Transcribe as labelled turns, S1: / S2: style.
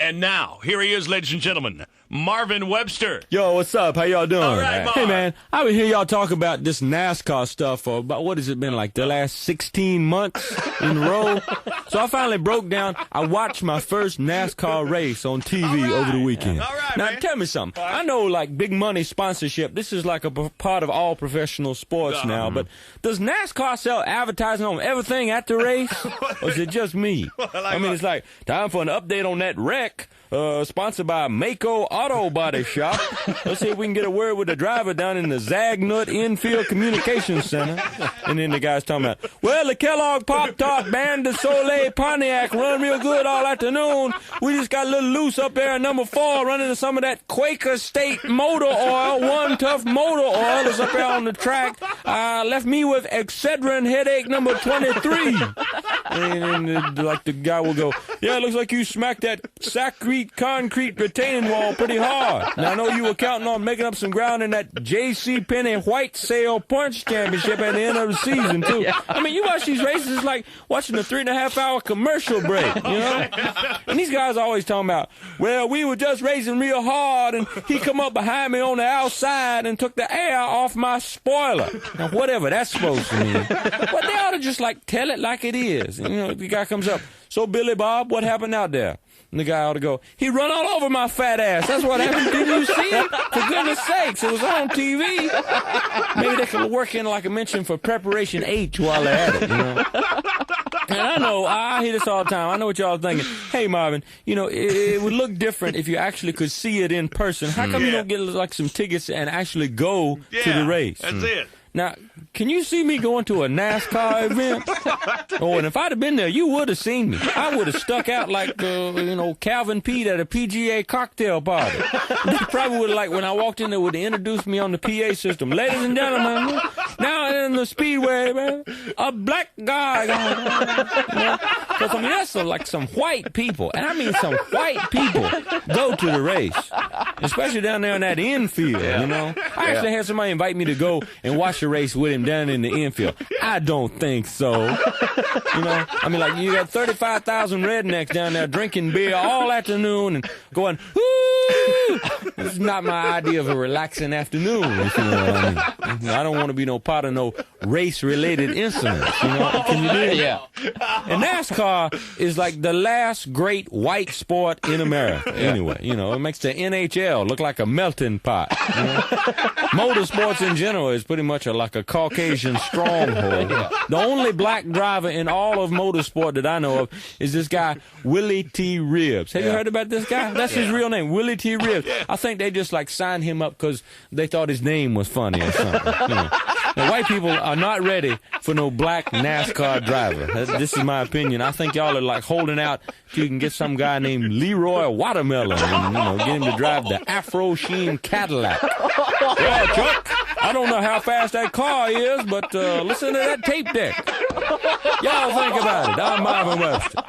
S1: And now, here he is, ladies and gentlemen, Marvin Webster.
S2: Yo, what's up? How y'all doing?
S1: All right, Marv.
S2: Hey, man, I've been hearing y'all talk about this NASCAR stuff for about, what has it been, like the last 16 months in a row? So I finally broke down. I watched my first NASCAR race on TV over the weekend.
S1: All right,
S2: now,
S1: man.
S2: tell me something. I know, like, big money sponsorship, this is like a part of all professional sports now, but does NASCAR sell advertising on everything at the race? Or is it just me? I mean, it's like, time for an update on that wreck. Sponsored by Mako Auto Body Shop. Let's see if we can get a word with the driver down in the Zagnut Infield Communications Center. And then the guy's talking about, well, the Kellogg Pop-Tart Band de Soleil Pontiac run real good all afternoon. We just got a little loose up there at number 4 running some of that Quaker State motor oil. One Tough motor oil is up there on the track. Left me with Excedrin headache number 23. And like the guy will go, yeah, it looks like you smacked that concrete retaining wall pretty hard. Now, I know you were counting on making up some ground in that J.C. Penney White Sale Punch Championship at the end of the season, too. Yeah. I mean, you watch these races, it's like watching a 3.5-hour commercial break, you know? And these guys are always talking about, well, we were just racing real hard, and he come up behind me on the outside and took the air off my spoiler. Now, whatever that's supposed to mean. But they ought to just, like, tell it like it is. You know, the guy comes up, so, Billy Bob, what happened out there? And the guy ought to go, he run all over my fat ass. That's what happened. Didn't you see it? For goodness sakes, it was on TV. Maybe they could work in, like I mentioned, for preparation H while they're at it, you know? And I know, I hear this all the time. I know what y'all are thinking. Hey, Marvin, you know, it would look different if you actually could see it in person. How come you don't get, like, some tickets and actually go to the race?
S1: That's it.
S2: Now, can you see me going to a NASCAR event? Oh, and if I'd have been there, you would have seen me. I would have stuck out like, you know, Calvin Pete at a PGA cocktail party. They probably would have, like, when I walked in there, would have introduced me on the PA system. Ladies and gentlemen, now in the speedway, man, a black guy. Because, I mean, that's like some white people, and I mean some white people go to the race, especially down there in that infield, you know. I actually had somebody invite me to go and watch a race with him down in the infield. I don't think so. You know, I mean, like, you got 35,000 rednecks down there drinking beer all afternoon and going, woo! This is not my idea of a relaxing afternoon, if you know what I mean. I don't want to be no part of no race-related incidents, you know. Can you do it? Yeah. And NASCAR is like the last great white sport in America, anyway. You know, it makes the NHL look like a melting pot, you know. Motorsports in general is pretty much like a Caucasian stronghold. The only black driver in all of motorsport that I know of is this guy, Willie T. Ribbs. Have you heard about this guy? That's his real name, Willie T. Ribbs. I think they just, like, signed him up because they thought his name was funny or something. You know. Now, white people are not ready for no black NASCAR driver. This is my opinion. I think y'all are, like, holding out till you can get some guy named Leroy Watermelon and, you know, get him to drive the Afro sheen Cadillac. Yeah, Chuck, I don't know how fast that car is, but listen to that tape deck. Y'all think about it. I'm Marvin Webster.